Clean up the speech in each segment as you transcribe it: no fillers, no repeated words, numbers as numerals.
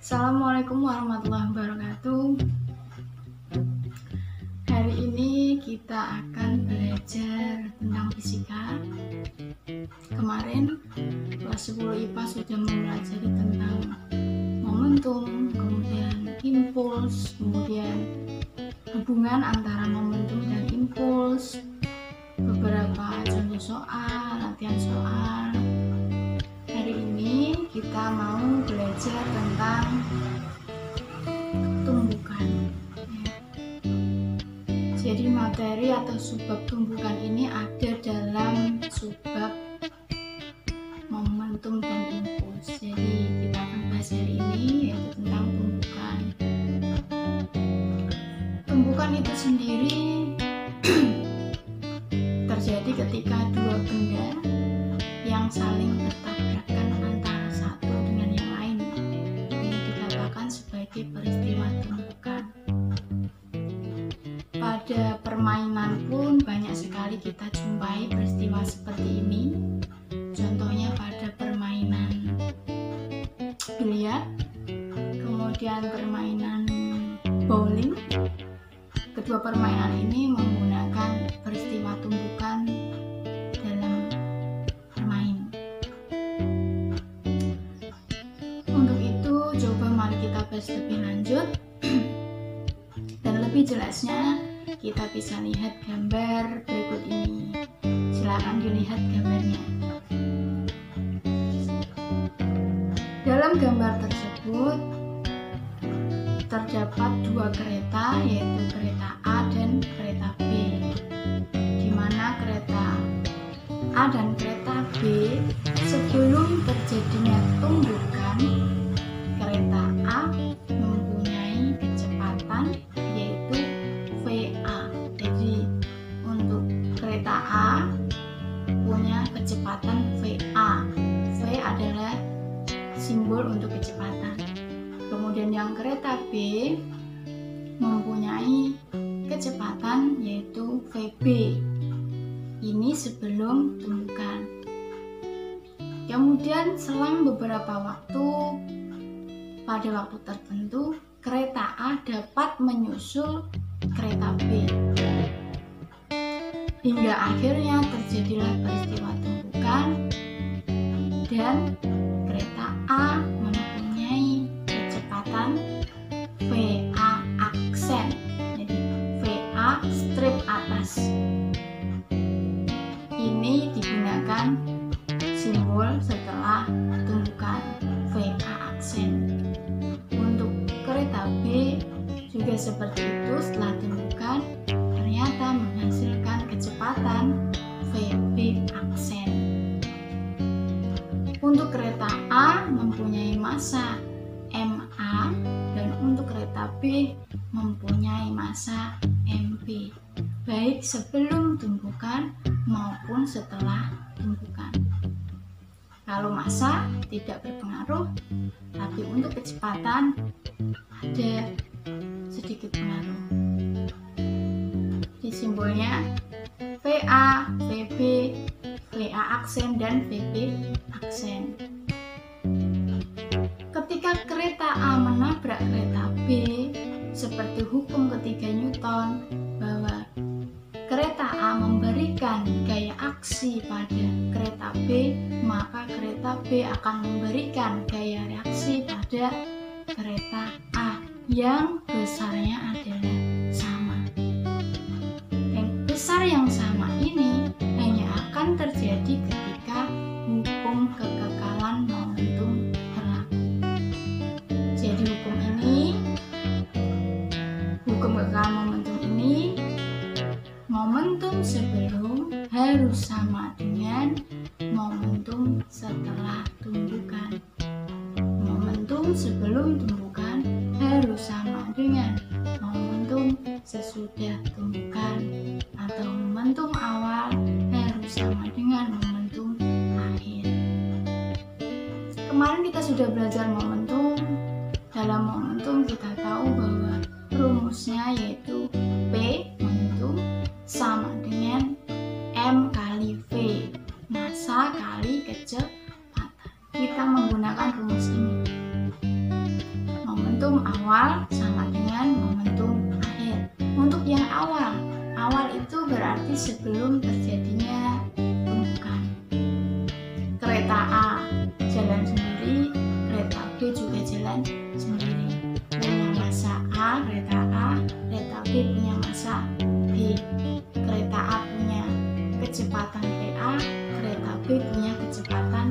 Assalamualaikum warahmatullahi wabarakatuh. Hari ini kita akan belajar tentang fisika. Kemarin kelas 10 IPA sudah mempelajari tentang momentum, kemudian impuls, kemudian hubungan antara momentum dan impuls, beberapa contoh soal, latihan soal. Hari ini kita mau belajar tentang tumbukan. Jadi materi atau subbab tumbukan ini ada dalam subbab momentum dan impuls. Jadi kita akan bahas hari ini yaitu tentang tumbukan. Tumbukan itu sendiri terjadi ketika dua benda yang saling bertabrakan antara satu dengan yang lain. Ini dikatakan sebagai peristiwa tumbukan. Pada permainan pun banyak sekali kita jumpai peristiwa seperti ini. Contohnya pada permainan biliar, kemudian permainan bowling. Kedua permainan ini menggunakan peristiwa tumbukan dalam bermain. Untuk itu, coba mari kita bahas lebih lanjut. Dan lebih jelasnya, kita bisa lihat gambar berikut ini. Silakan dilihat gambarnya. Dalam gambar tersebut terdapat dua kereta, yaitu kereta A dan kereta B, di mana kereta A dan kereta B sebelum terjadinya tumbukan, kereta A mempunyai kecepatan yaitu VA. Jadi untuk kereta A punya kecepatan VA. V adalah simbol untuk kecepatan. Kemudian yang kereta B mempunyai kecepatan yaitu VB. Ini sebelum tumbukan. Kemudian selang beberapa waktu, pada waktu tertentu, kereta A dapat menyusul kereta B. Hingga akhirnya terjadilah peristiwa tumbukan dan kereta A mempunyai kecepatan VA aksen. Jadi VA strip atas. Ini digunakan simbol setelah tumbukan VA aksen. Untuk kereta B juga seperti itu, setelah tumbukan ternyata menghasilkan kecepatan VB aksen. Untuk kereta A mempunyai massa MA dan untuk kereta B mempunyai massa MB, baik sebelum tumbukan maupun setelah tumbukan. Kalau massa tidak berpengaruh, tapi untuk kecepatan ada sedikit pengaruh. Di simbolnya VA, VB, VA aksen dan VB aksen. Ketika kereta A menabrak kereta B, seperti hukum ketiga Newton bahwa kereta A memberikan gaya aksi pada kereta B, maka kereta B akan memberikan gaya reaksi pada kereta A yang besarnya adalah sama. Dan besar yang sama ini hanya akan terjadi ketika hukum kekekalan momentum berlaku. Jadi hukum kekekalan momentum ini, momentum sebelum harus sama dengan momentum setelah tumbukan. Momentum sebelum tumbukan harus sama dengan momentum sesudah tumbukan, atau momentum awal harus sama dengan momentum akhir. Kemarin kita sudah belajar momentum. Dalam momentum kita tahu bahwa rumusnya yaitu P momentum sama dengan M kali V, massa kali kecepatan. Kita menggunakan rumus ini. momentum awal sama dengan momentum akhir. Untuk yang awal itu berarti sebelum terjadinya tumbukan. Kereta A jalan sendiri, kereta B juga jalan sendiri. Punya massa A, kereta B punya massa B. Kereta A punya kecepatan VA, kereta B punya kecepatan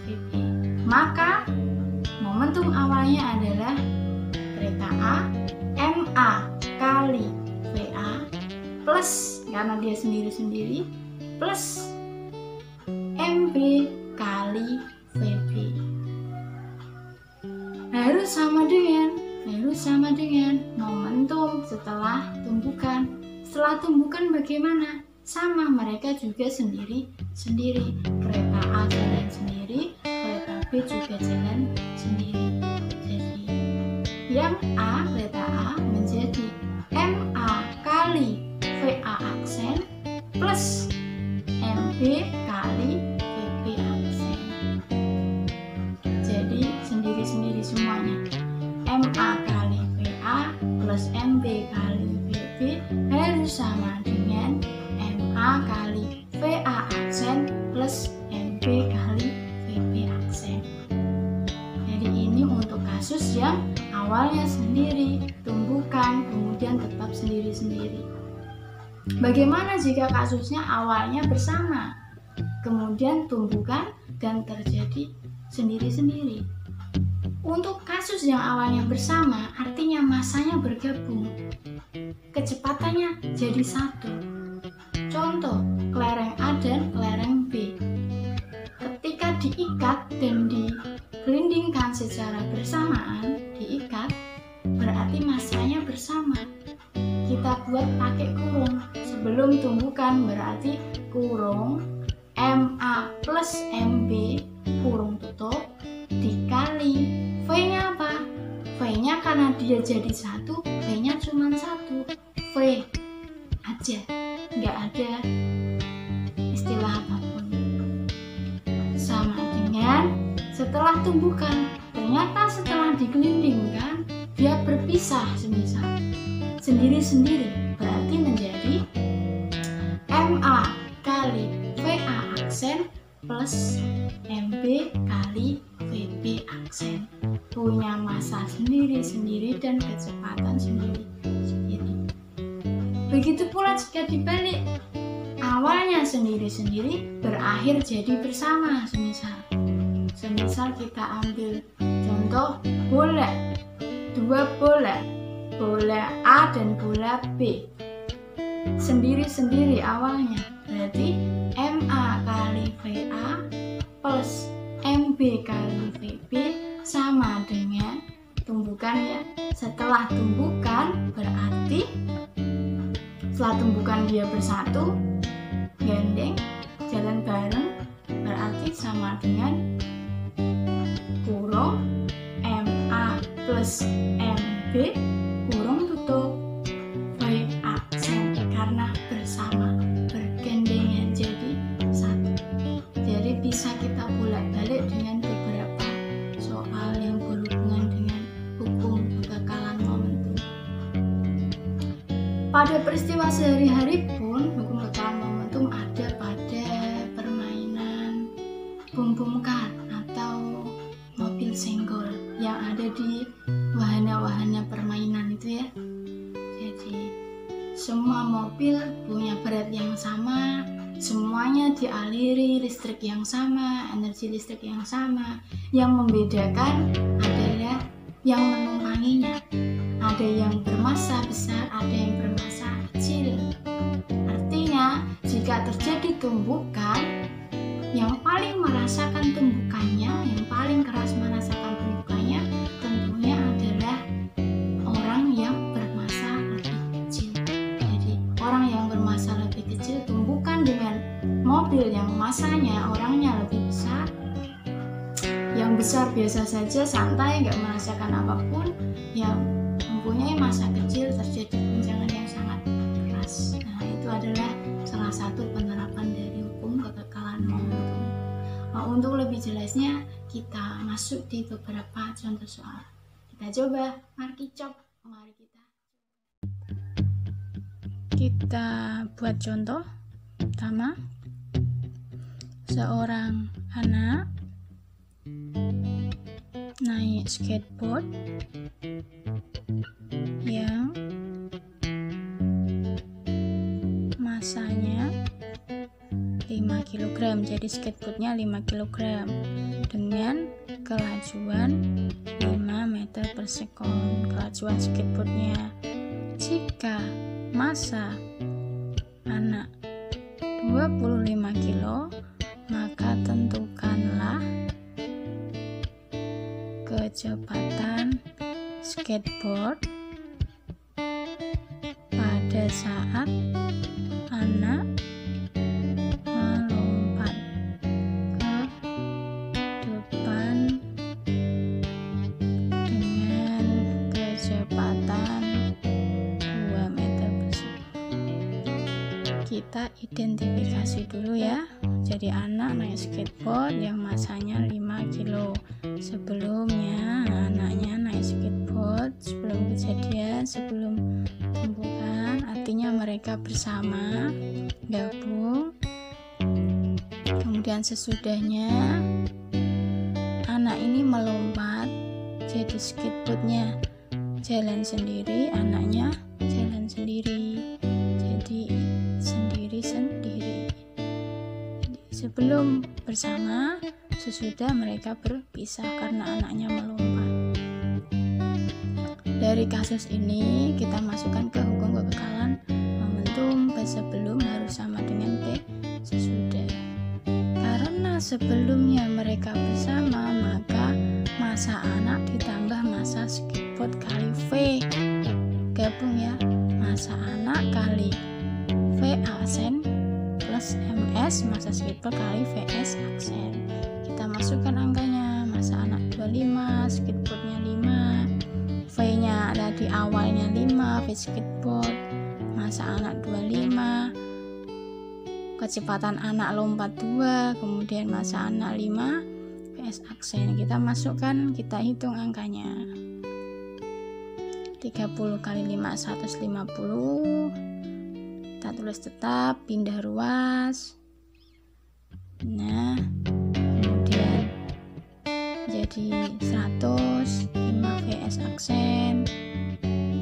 VB. Maka momentum awalnya adalah kereta A MA kali VA plus, karena dia sendiri-sendiri, plus MB kali VB. Harus sama dengan momentum setelah tumbukan. Setelah tumbukan bagaimana? Sama, mereka juga sendiri-sendiri. Kereta A jalan sendiri, kereta B juga jalan sendiri. Jadi yang A, kereta A menjadi MA kali VA aksen plus MB kali VB aksen. Jadi sendiri-sendiri semuanya. MA kali VA plus MB kali VB harus sama dengan MA kali VA aksen plus MB kali VB aksen. Jadi ini untuk kasus yang awalnya sendiri, tumbukan, kemudian tetap sendiri-sendiri. Bagaimana jika kasusnya awalnya bersama, kemudian tumbukan dan terjadi sendiri-sendiri? Untuk kasus yang awalnya bersama, artinya massanya bergabung, kecepatannya jadi satu. Contoh, kelereng A dan kelereng B. Ketika diikat dan digelindingkan secara bersamaan, diikat, berarti massanya bersama. Kita buat pakai kurung. Sebelum tumbukan berarti kurung MA plus MB, kurung tutup, dikali V-nya apa? V-nya karena dia jadi satu, V-nya cuma satu, V aja, nggak ada istilah apapun. Sama dengan setelah tumbukan, ternyata setelah digelindingkan dia berpisah semisal sendiri-sendiri, berarti menjadi MA kali VA aksen plus MB kali VB aksen. Punya massa sendiri-sendiri dan kecepatan sendiri-sendiri. Begitu pula jika dibalik, awalnya sendiri-sendiri berakhir jadi bersama. Semisal kita ambil contoh bola, dua bola, bola A dan bola B, sendiri-sendiri awalnya, berarti MA kali VA plus MB kali VB sama dengan tumbukan ya. Setelah tumbukan berarti setelah tumbukan dia bersatu, gandeng, jalan bareng, berarti sama dengan kurung MA plus MB kurung tutup V aksen, karena bersama, bergandengan jadi satu. Jadi bisa kita bolak-balik dengan beberapa soal yang berhubungan dengan hukum kekekalan momentum. Pada peristiwa sehari-hari pun hukum kekekalan momentum ada pada permainan bom kar atau mobil senggol yang ada di wahana-wahana permainan itu ya. Jadi semua mobil punya berat yang sama, semuanya dialiri listrik yang sama, energi listrik yang sama. Yang membedakan adalah yang menumpanginya. Ada yang bermassa besar, ada yang bermassa kecil. Artinya, jika terjadi tumbukan, yang paling merasakan tumbukannya, yang paling keras merasakan tumbukannya, tentunya adalah orang yang bermassa lebih kecil. Jadi, orang yang bermassa lebih kecil tumbukan dengan mobil yang massanya orangnya lebih besar. Yang besar biasa saja, santai, nggak merasakan apapun. Yang mempunyai massa kecil terjadi guncangan yang sangat keras. Nah, itu adalah salah satu penerapan dari hukum kekekalan momentum. Untuk lebih jelasnya, kita masuk di beberapa contoh soal. Kita coba, mari kita buat contoh. Pertama, seorang anak naik skateboard yang masanya 5 kg. Jadi skateboardnya 5 kg dengan kelajuan 5 meter per sekon kelajuan skateboardnya. Jika massa anak 25 kg, maka tentukanlah kecepatan skateboard pada saat anak melompat ke depan dengan kecepatan 2 meter per sekon. Kita identifikasi dulu ya. Jadi anak naik skateboard yang massanya 5 kg. Sebelumnya anaknya naik skateboard sebelum kejadian, sebelum tumbukan, artinya mereka bersama gabung. Kemudian sesudahnya anak ini melompat, jadi skateboardnya jalan sendiri, anaknya jalan sendiri, jadi sendiri-sendiri. Sebelum bersama, sesudah mereka berpisah karena anaknya melompat. Dari kasus ini kita masukkan ke hukum kekekalan momentum P sebelum harus sama dengan P sesudah. Karena sebelumnya mereka bersama, maka massa anak ditambah massa skateboard kali V. Gabung ya, massa anak kali V aksen plus MS massa skateboard kali VS aksen. Kita masukkan angkanya, massa anak 25, skateboardnya 5, V-nya tadi awalnya 5, V skateboard, massa anak 25, kecepatan anak lompat 2, kemudian massa anak 5, VS aksen. Kita masukkan, kita hitung angkanya. 30 kali 5 150. Kita tulis tetap, pindah ruas. Nah, kemudian jadi 100, 5 VS aksen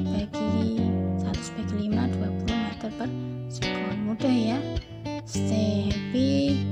bagi 100 bagi 5, 20 meter per sekon. Mudah ya. Stepping